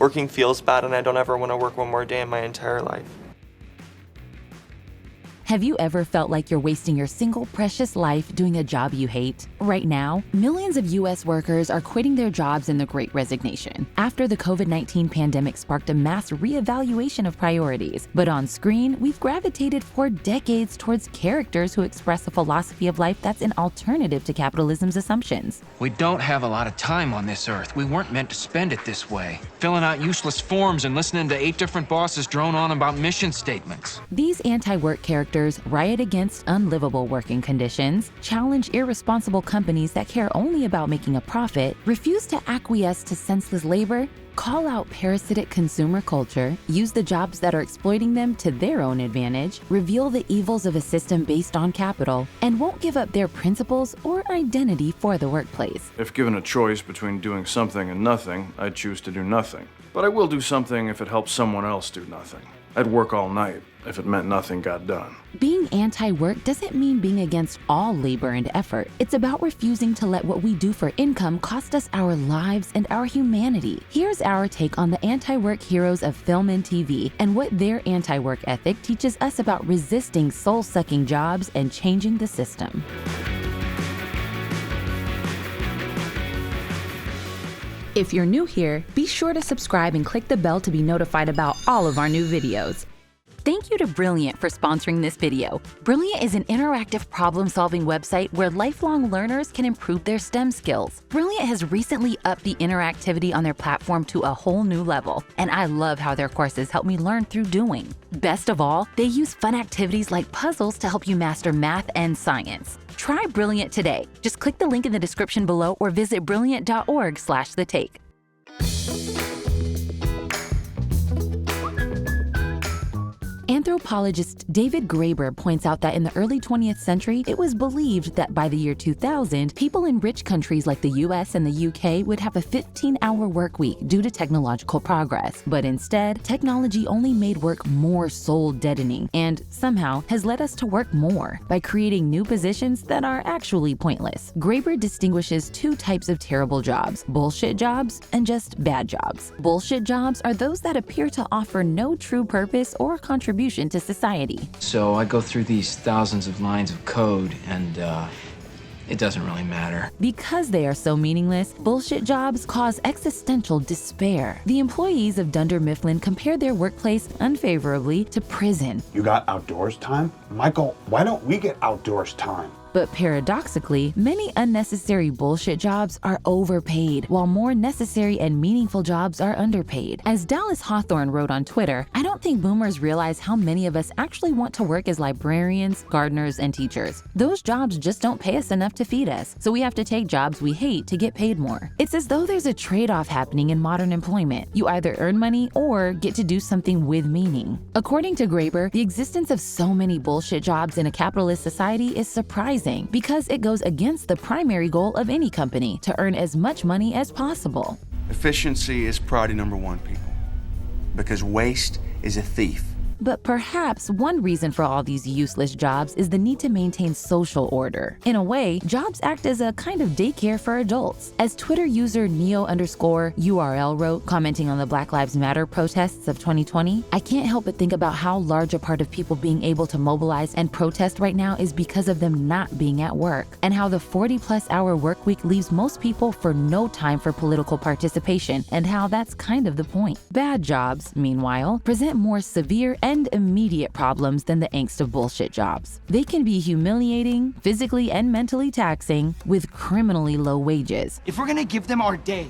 Working feels bad and I don't ever want to work one more day in my entire life. Have you ever felt like you're wasting your single precious life doing a job you hate? Right now, millions of U.S. workers are quitting their jobs in the Great Resignation after the COVID-19 pandemic sparked a mass reevaluation of priorities. But on Screen, we've gravitated for decades towards characters who express a philosophy of life that's an alternative to capitalism's assumptions. We don't have a lot of time on this earth. We weren't meant to spend it this way, filling out useless forms and listening to 8 different bosses drone on about mission statements. These anti-work characters riot against unlivable working conditions, challenge irresponsible companies that care only about making a profit, refuse to acquiesce to senseless labor, call out parasitic consumer culture, use the jobs that are exploiting them to their own advantage, reveal the evils of a system based on capital, and won't give up their principles or identity for the workplace. If given a choice between doing something and nothing, I'd choose to do nothing. But I will do something if it helps someone else do nothing. I'd work all night if it meant nothing got done. Being anti-work doesn't mean being against all labor and effort. It's about refusing to let what we do for income cost us our lives and our humanity. Here's our take on the anti-work heroes of film and TV and what their anti-work ethic teaches us about resisting soul-sucking jobs and changing the system. If you're new here, be sure to subscribe and click the bell to be notified about all of our new videos. Thank you to Brilliant for sponsoring this video. Brilliant is an interactive problem-solving website where lifelong learners can improve their STEM skills. Brilliant has recently upped the interactivity on their platform to a whole new level, and I love how their courses help me learn through doing. Best of all, they use fun activities like puzzles to help you master math and science. Try Brilliant today. Just click the link in the description below or visit brilliant.org/thetake. Anthropologist David Graeber points out that in the early 20th century, it was believed that by the year 2000, people in rich countries like the US and the UK would have a 15-hour work week due to technological progress. But instead, technology only made work more soul-deadening and somehow has led us to work more by creating new positions that are actually pointless. Graeber distinguishes 2 types of terrible jobs: bullshit jobs and just bad jobs. Bullshit jobs are those that appear to offer no true purpose or contribution to society. So I go through these thousands of lines of code and it doesn't really matter. Because they are so meaningless, bullshit jobs cause existential despair. The employees of Dunder Mifflin compare their workplace unfavorably to prison. You got outdoors time? Michael, why don't we get outdoors time? But paradoxically, many unnecessary bullshit jobs are overpaid, while more necessary and meaningful jobs are underpaid. As Dallas Hawthorne wrote on Twitter, "I don't think boomers realize how many of us actually want to work as librarians, gardeners, and teachers. Those jobs just don't pay us enough to feed us, so we have to take jobs we hate to get paid more." It's as though there's a trade-off happening in modern employment. You either earn money or get to do something with meaning. According to Graeber, the existence of so many bullshit jobs in a capitalist society is surprising because it goes against the primary goal of any company, to earn as much money as possible. Efficiency is priority number 1, people, because waste is a thief. But perhaps one reason for all these useless jobs is the need to maintain social order. In a way, jobs act as a kind of daycare for adults. As Twitter user Neo_URL wrote, commenting on the Black Lives Matter protests of 2020, "I can't help but think about how large a part of people being able to mobilize and protest right now is because of them not being at work, and how the 40+ hour work week leaves most people for no time for political participation, and how that's kind of the point." Bad jobs, meanwhile, present more severe and immediate problems than the angst of bullshit jobs. They can be humiliating, physically and mentally taxing, with criminally low wages. If we're gonna give them our day,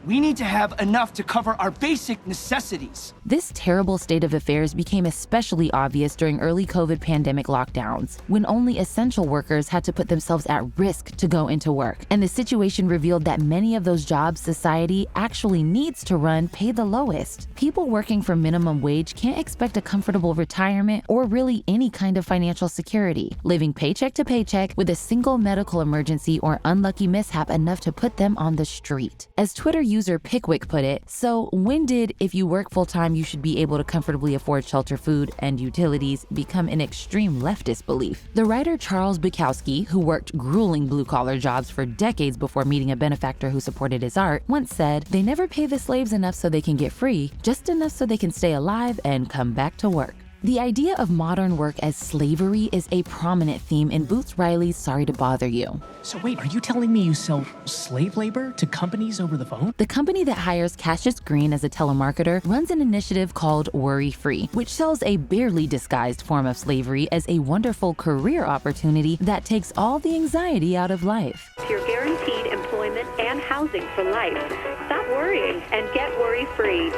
we need to have enough to cover our basic necessities. This terrible state of affairs became especially obvious during early COVID pandemic lockdowns, when only essential workers had to put themselves at risk to go into work. And the situation revealed that many of those jobs society actually needs to run pay the lowest. People working for minimum wage can't expect a comfortable retirement or really any kind of financial security, living paycheck to paycheck with a single medical emergency or unlucky mishap enough to put them on the street. As Twitter user Pickwick put it, so when did "if you work full-time you should be able to comfortably afford shelter, food, and utilities" become an extreme leftist belief? The writer Charles Bukowski, who worked grueling blue-collar jobs for decades before meeting a benefactor who supported his art, once said, "They never pay the slaves enough so they can get free, just enough so they can stay alive and come back to work." The idea of modern work as slavery is a prominent theme in Boots Riley's Sorry to Bother You. So wait, are you telling me you sell slave labor to companies over the phone? The company that hires Cassius Green as a telemarketer runs an initiative called Worry Free, which sells a barely disguised form of slavery as a wonderful career opportunity that takes all the anxiety out of life. You're guaranteed employment and housing for life. Stop worrying and get worry-free.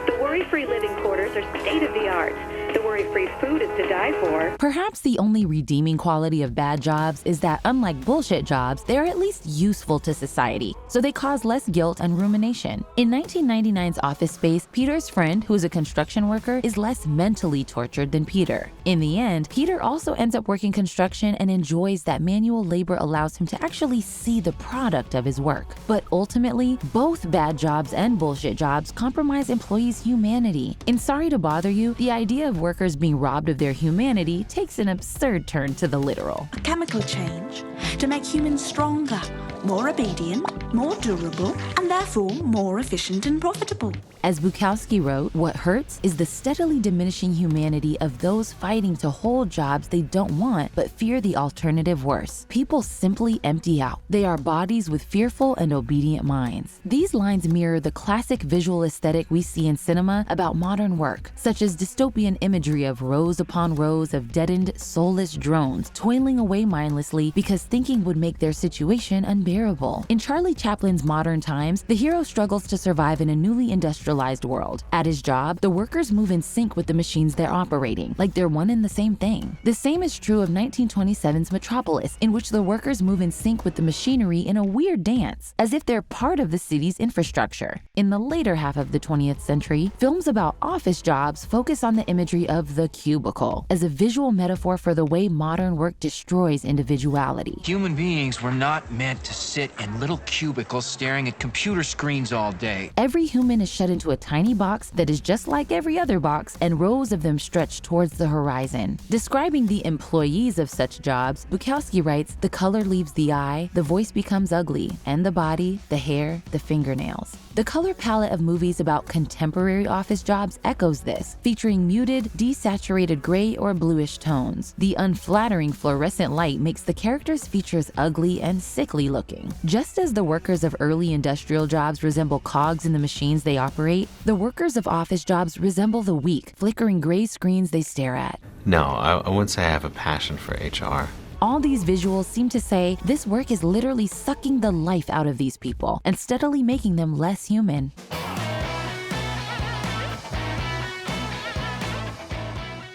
The worry-free living quarters are state-of-the-art. The worry-free food is to die for. Perhaps the only redeeming quality of bad jobs is that, unlike bullshit jobs, they're at least useful to society, so they cause less guilt and rumination. In 1999's Office Space, Peter's friend, who is a construction worker, is less mentally tortured than Peter. In the end, Peter also ends up working construction and enjoys that manual labor allows him to actually see the product of his work. But ultimately, both bad jobs and bullshit jobs compromise employees' humanity. In Sorry to Bother You, the idea of workers being robbed of their humanity takes an absurd turn to the literal. A chemical change to make humans stronger, more obedient, more durable, and therefore more efficient and profitable. As Bukowski wrote, what hurts is the steadily diminishing humanity of those fighting to hold jobs they don't want but fear the alternative worse. People simply empty out. They are bodies with fearful and obedient minds. These lines mirror the classic visual aesthetic we see in cinema about modern work, such as dystopian imagery of rows upon rows of deadened, soulless drones toiling away mindlessly because thinking would make their situation unbearable. In Charlie Chaplin's Modern Times, the hero struggles to survive in a newly industrialized world. At his job, the workers move in sync with the machines they're operating, like they're one and the same thing. The same is true of 1927's Metropolis, in which the workers move in sync with the machinery in a weird dance, as if they're part of the city's infrastructure. In the later half of the 20th century, films about office jobs focus on the imagery of the cubicle as a visual metaphor for the way modern work destroys individuality. Human beings were not meant to sit in little cubicles staring at computer screens all day. Every human is shut into a tiny box that is just like every other box, and rows of them stretch towards the horizon. Describing the employees of such jobs, Bukowski writes, "The color leaves the eye, the voice becomes ugly, and the body, the hair, the fingernails." The color palette of movies about contemporary office jobs echoes this, featuring muted, desaturated gray or bluish tones. The unflattering fluorescent light makes the characters' features ugly and sickly looking. Just as the workers of early industrial jobs resemble cogs in the machines they operate, the workers of office jobs resemble the weak, flickering gray screens they stare at. No, I wouldn't say I have a passion for HR. All these visuals seem to say this work is literally sucking the life out of these people and steadily making them less human.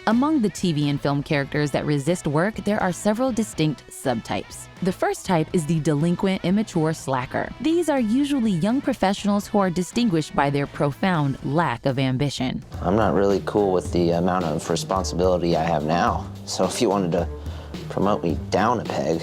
Among the TV and film characters that resist work, there are several distinct subtypes. The first type is the delinquent, immature slacker. These are usually young professionals who are distinguished by their profound lack of ambition. I'm not really cool with the amount of responsibility I have now, so if you wanted to promote me down a peg,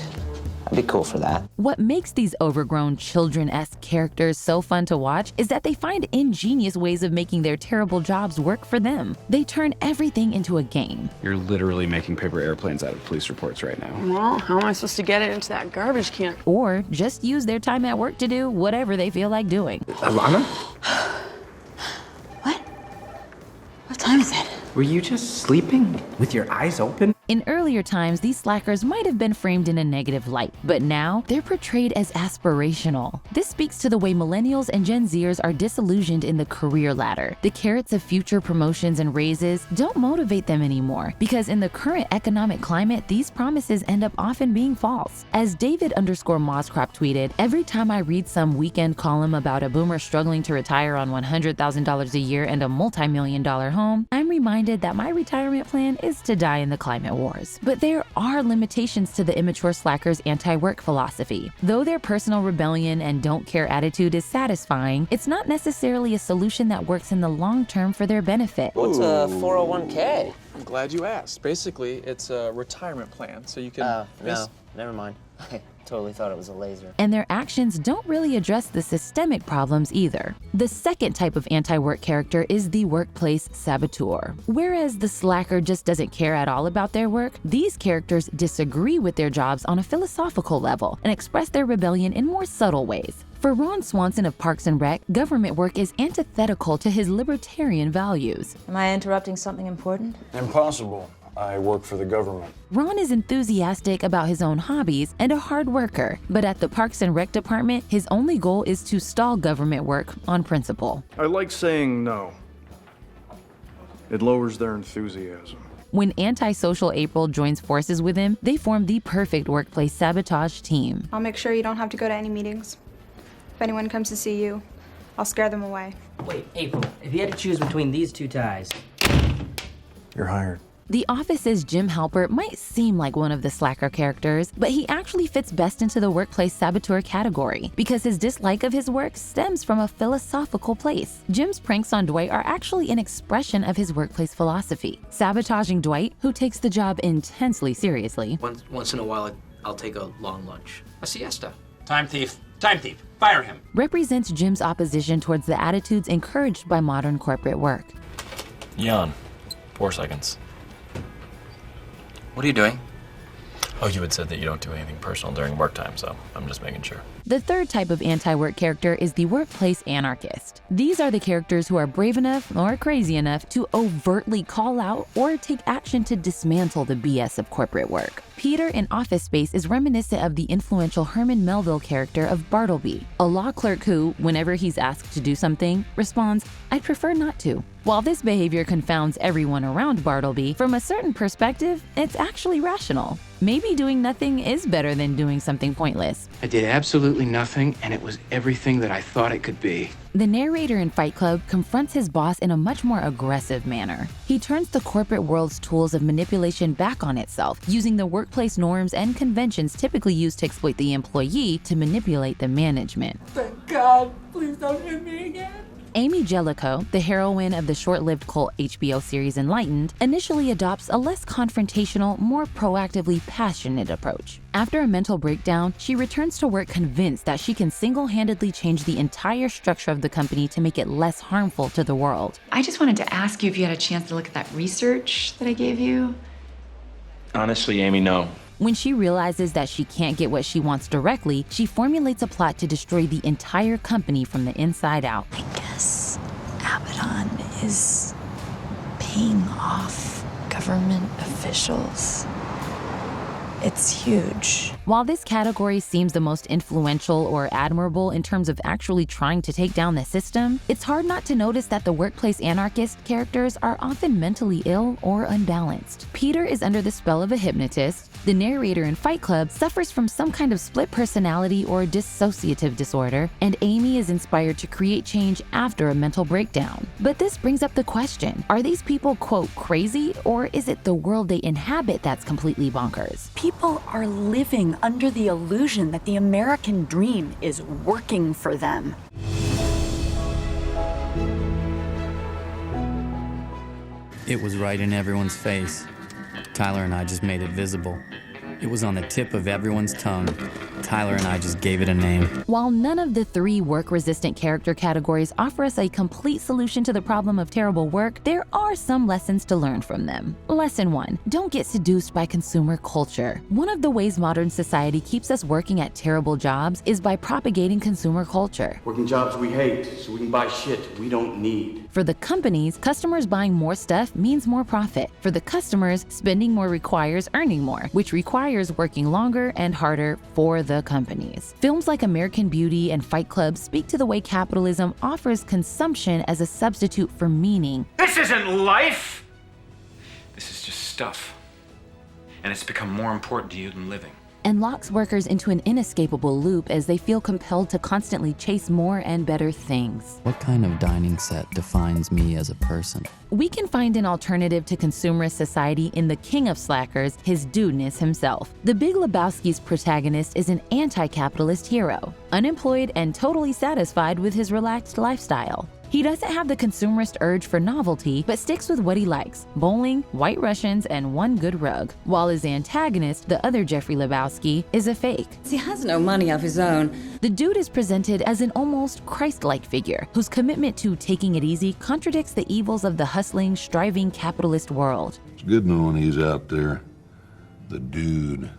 I'd be cool for that. What makes these overgrown, children-esque characters so fun to watch is that they find ingenious ways of making their terrible jobs work for them. They turn everything into a game. You're literally making paper airplanes out of police reports right now. Well, how am I supposed to get it into that garbage can? Or just use their time at work to do whatever they feel like doing. Alana? What time is it? Were you just sleeping with your eyes open? In earlier times, these slackers might have been framed in a negative light, but now they're portrayed as aspirational. This speaks to the way millennials and Gen Zers are disillusioned in the career ladder. The carrots of future promotions and raises don't motivate them anymore, because in the current economic climate, these promises end up often being false. As David_Moscrop tweeted, "Every time I read some weekend column about a boomer struggling to retire on $100,000 a year and a multi-million-dollar home, I'm reminded that my retirement plan is to die in the climate wars." But there are limitations to the immature slackers' anti-work philosophy. Though their personal rebellion and don't care attitude is satisfying, it's not necessarily a solution that works in the long term for their benefit. What's a 401k? I'm glad you asked. Basically, it's a retirement plan, so you can... No, never mind. I totally thought it was a laser. And their actions don't really address the systemic problems either. The second type of anti-work character is the workplace saboteur. Whereas the slacker just doesn't care at all about their work, these characters disagree with their jobs on a philosophical level and express their rebellion in more subtle ways. For Ron Swanson of Parks and Rec, government work is antithetical to his libertarian values. Am I interrupting something important? Impossible. I work for the government. Ron is enthusiastic about his own hobbies and a hard worker, but at the Parks and Rec department, his only goal is to stall government work on principle. I like saying no. It lowers their enthusiasm. When antisocial April joins forces with him, they form the perfect workplace sabotage team. I'll make sure you don't have to go to any meetings. If anyone comes to see you, I'll scare them away. Wait, April, if you had to choose between these two ties... You're hired. The Office's Jim Halpert might seem like one of the slacker characters, but he actually fits best into the workplace saboteur category because his dislike of his work stems from a philosophical place. Jim's pranks on Dwight are actually an expression of his workplace philosophy. Sabotaging Dwight, who takes the job intensely seriously. Once in a while, I'll take a long lunch. A siesta. Time thief. Time thief. Fire him. Represents Jim's opposition towards the attitudes encouraged by modern corporate work. Yawn. 4 seconds. What are you doing? Oh, you had said that you don't do anything personal during work time, so I'm just making sure. The third type of anti-work character is the workplace anarchist. These are the characters who are brave enough or crazy enough to overtly call out or take action to dismantle the BS of corporate work. Peter in Office Space is reminiscent of the influential Herman Melville character of Bartleby, a law clerk who, whenever he's asked to do something, responds, "I'd prefer not to." While this behavior confounds everyone around Bartleby, from a certain perspective, it's actually rational. Maybe doing nothing is better than doing something pointless. I did absolutely nothing, and it was everything that I thought it could be. The narrator in Fight Club confronts his boss in a much more aggressive manner. He turns the corporate world's tools of manipulation back on itself, using the workplace norms and conventions typically used to exploit the employee to manipulate the management. Thank God. Please don't hit me again. Amy Jellicoe, the heroine of the short-lived cult HBO series Enlightened, initially adopts a less confrontational, more proactively passionate approach. After a mental breakdown, she returns to work convinced that she can single-handedly change the entire structure of the company to make it less harmful to the world. I just wanted to ask you if you had a chance to look at that research that I gave you. Honestly, Amy, no. When she realizes that she can't get what she wants directly, she formulates a plot to destroy the entire company from the inside out. I guess Abaddon is paying off government officials. It's huge. While this category seems the most influential or admirable in terms of actually trying to take down the system, it's hard not to notice that the workplace anarchist characters are often mentally ill or unbalanced. Peter is under the spell of a hypnotist. The narrator in Fight Club suffers from some kind of split personality or dissociative disorder, and Amy is inspired to create change after a mental breakdown. But this brings up the question, are these people, quote, crazy, or is it the world they inhabit that's completely bonkers? People are living under the illusion that the American dream is working for them. It was right in everyone's face. Tyler and I just made it visible. It was on the tip of everyone's tongue. Tyler and I just gave it a name. While none of the 3 work-resistant character categories offer us a complete solution to the problem of terrible work, there are some lessons to learn from them. Lesson 1. Don't get seduced by consumer culture. One of the ways modern society keeps us working at terrible jobs is by propagating consumer culture. Working jobs we hate, so we can buy shit we don't need. For the companies, customers buying more stuff means more profit. For the customers, spending more requires earning more, which requires working longer and harder for the companies. Films like American Beauty and Fight Club speak to the way capitalism offers consumption as a substitute for meaning. This isn't life! This is just stuff. And it's become more important to you than living. And locks workers into an inescapable loop as they feel compelled to constantly chase more and better things. What kind of dining set defines me as a person? We can find an alternative to consumerist society in the king of slackers, his dudeness himself. The Big Lebowski's protagonist is an anti-capitalist hero, unemployed and totally satisfied with his relaxed lifestyle. He doesn't have the consumerist urge for novelty, but sticks with what he likes: bowling, White Russians, and one good rug. While his antagonist, the other Jeffrey Lebowski, is a fake. He has no money of his own. The dude is presented as an almost Christ-like figure whose commitment to taking it easy contradicts the evils of the hustling, striving capitalist world. It's good knowing he's out there, the dude,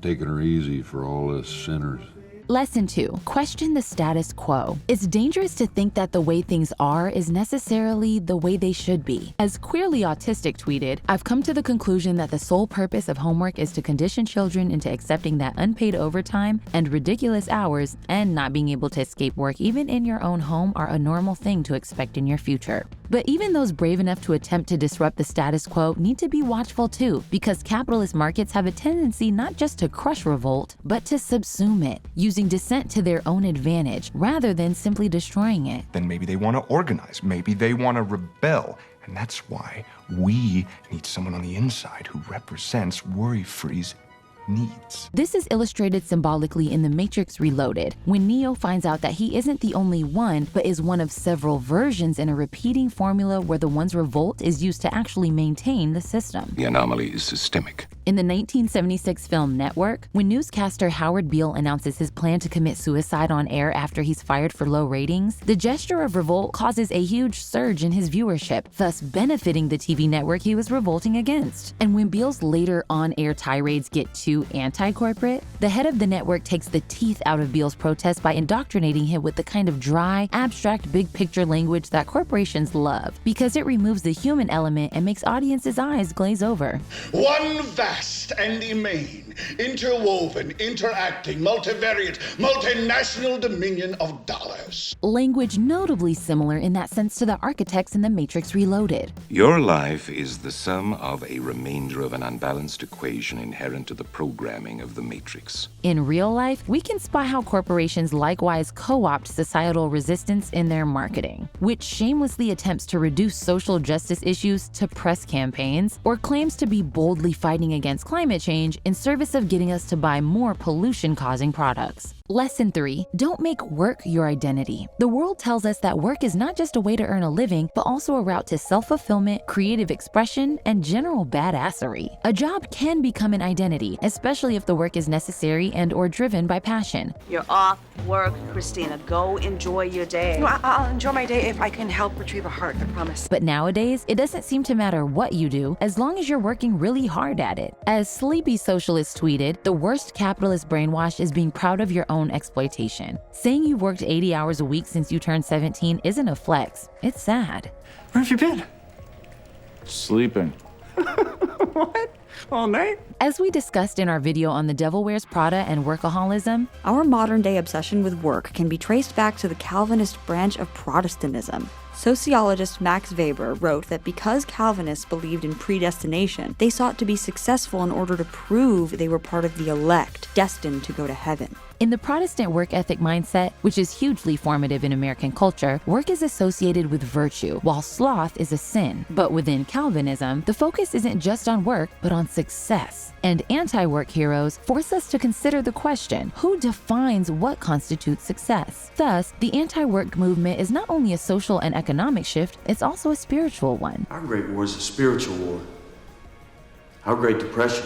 taking her easy for all us sinners. Lesson 2. Question the status quo. It's dangerous to think that the way things are is necessarily the way they should be. As Queerly Autistic tweeted, "I've come to the conclusion that the sole purpose of homework is to condition children into accepting that unpaid overtime and ridiculous hours and not being able to escape work even in your own home are a normal thing to expect in your future." But even those brave enough to attempt to disrupt the status quo need to be watchful too, because capitalist markets have a tendency not just to crush revolt, but to subsume it, using dissent to their own advantage rather than simply destroying it. Then maybe they want to organize, maybe they want to rebel, and that's why we need someone on the inside who represents Worry-Free's needs. This is illustrated symbolically in The Matrix Reloaded, when Neo finds out that he isn't the only one, but is one of several versions in a repeating formula where the one's revolt is used to actually maintain the system. The anomaly is systemic. In the 1976 film Network, when newscaster Howard Beale announces his plan to commit suicide on air after he's fired for low ratings, the gesture of revolt causes a huge surge in his viewership, thus benefiting the TV network he was revolting against. And when Beale's later on-air tirades get too anti-corporate, the head of the network takes the teeth out of Beale's protest by indoctrinating him with the kind of dry, abstract, big-picture language that corporations love, because it removes the human element and makes audiences' eyes glaze over. One vast and immane, interwoven, interacting, multivariate, multinational dominion of dollars. Language notably similar in that sense to the architects in The Matrix Reloaded. Your life is the sum of a remainder of an unbalanced equation inherent to the programming of the Matrix. In real life, we can spot how corporations likewise co-opt societal resistance in their marketing, which shamelessly attempts to reduce social justice issues to press campaigns, or claims to be boldly fighting against climate change in service of getting us to buy more pollution-causing products. Lesson 3. Don't make work your identity. The world tells us that work is not just a way to earn a living, but also a route to self-fulfillment, creative expression, and general badassery. A job can become an identity, especially if the work is necessary and or driven by passion. You're off work, Christina. Go enjoy your day. No, I'll enjoy my day if I can help retrieve a heart, I promise. But nowadays, it doesn't seem to matter what you do, as long as you're working really hard at it. As Sleepy Socialist tweeted, the worst capitalist brainwash is being proud of your own exploitation. Saying you've worked 80 hours a week since you turned 17 isn't a flex. It's sad. Where have you been? Sleeping. What? All night? As we discussed in our video on The Devil Wears Prada and workaholism, our modern-day obsession with work can be traced back to the Calvinist branch of Protestantism. Sociologist Max Weber wrote that because Calvinists believed in predestination, they sought to be successful in order to prove they were part of the elect, destined to go to heaven. In the Protestant work ethic mindset, which is hugely formative in American culture, work is associated with virtue, while sloth is a sin. But within Calvinism, the focus isn't just on work, but on success. And anti-work heroes force us to consider the question, who defines what constitutes success? Thus, the anti-work movement is not only a social and economic shift, it's also a spiritual one. Our Great War is a spiritual war. Our Great Depression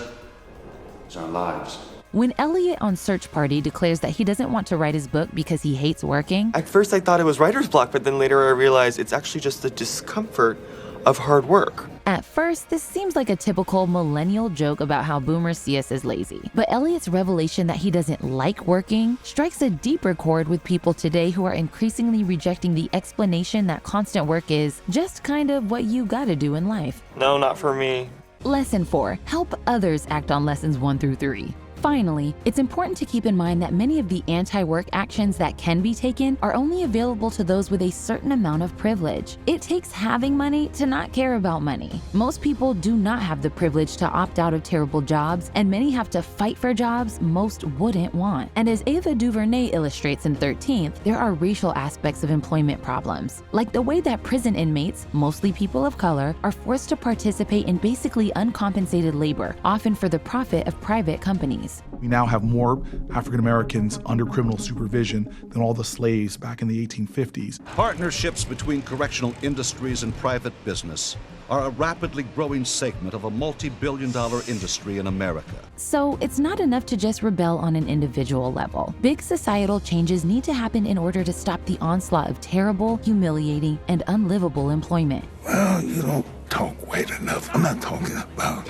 is our lives. When Elliot on Search Party declares that he doesn't want to write his book because he hates working, at first I thought it was writer's block, but then later I realized it's actually just the discomfort of hard work. At first, this seems like a typical millennial joke about how boomers see us as lazy. But Elliot's revelation that he doesn't like working strikes a deeper chord with people today who are increasingly rejecting the explanation that constant work is just kind of what you gotta do in life. No, not for me. Lesson 4. Help others act on lessons 1 through 3. Finally, it's important to keep in mind that many of the anti-work actions that can be taken are only available to those with a certain amount of privilege. It takes having money to not care about money. Most people do not have the privilege to opt out of terrible jobs, and many have to fight for jobs most wouldn't want. And as Ava DuVernay illustrates in 13th, there are racial aspects of employment problems, like the way that prison inmates, mostly people of color, are forced to participate in basically uncompensated labor, often for the profit of private companies. colonies. We now have more African Americans under criminal supervision than all the slaves back in the 1850s. Partnerships between correctional industries and private business are a rapidly growing segment of a multi-billion-dollar industry in America. So it's not enough to just rebel on an individual level. Big societal changes need to happen in order to stop the onslaught of terrible, humiliating, and unlivable employment. Well, you don't talk white enough. I'm not talking about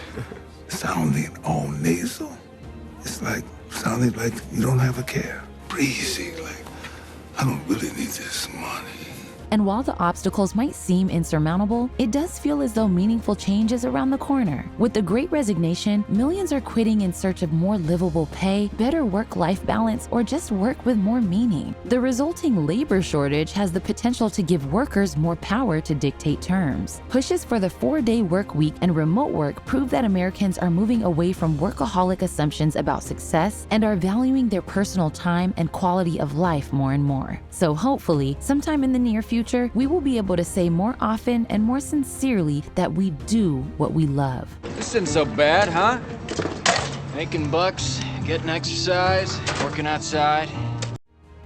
sounding all nasal. It's like sounding like you don't have a care. Breezy, like, I don't really need this money. And while the obstacles might seem insurmountable, it does feel as though meaningful change is around the corner. With the Great Resignation, millions are quitting in search of more livable pay, better work-life balance, or just work with more meaning. The resulting labor shortage has the potential to give workers more power to dictate terms. Pushes for the 4-day work week and remote work prove that Americans are moving away from workaholic assumptions about success and are valuing their personal time and quality of life more and more. So hopefully, sometime in the near future, we will be able to say more often and more sincerely that we do what we love. This isn't so bad, huh? Making bucks, getting exercise, working outside.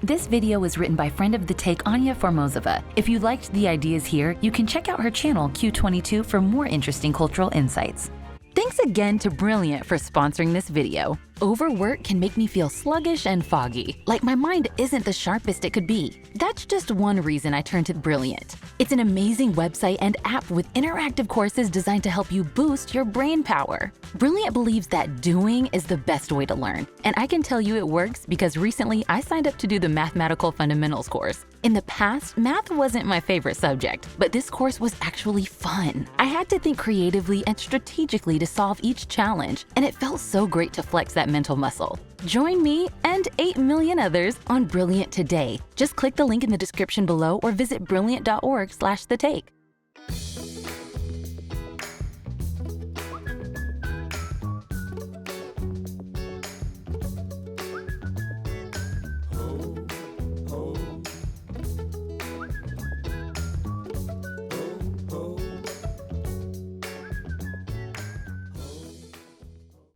This video was written by friend of the take Anya Formozova. If you liked the ideas here, you can check out her channel Q22 for more interesting cultural insights. Thanks again to Brilliant for sponsoring this video. Overwork can make me feel sluggish and foggy, like my mind isn't the sharpest it could be. That's just one reason I turned to Brilliant. It's an amazing website and app with interactive courses designed to help you boost your brain power. Brilliant believes that doing is the best way to learn, and I can tell you it works because recently I signed up to do the Mathematical Fundamentals course. In the past, math wasn't my favorite subject, but this course was actually fun. I had to think creatively and strategically to solve each challenge, and it felt so great to flex that mental muscle. Join me and 8 million others on Brilliant today. Just click the link in the description below or visit brilliant.org/thetake.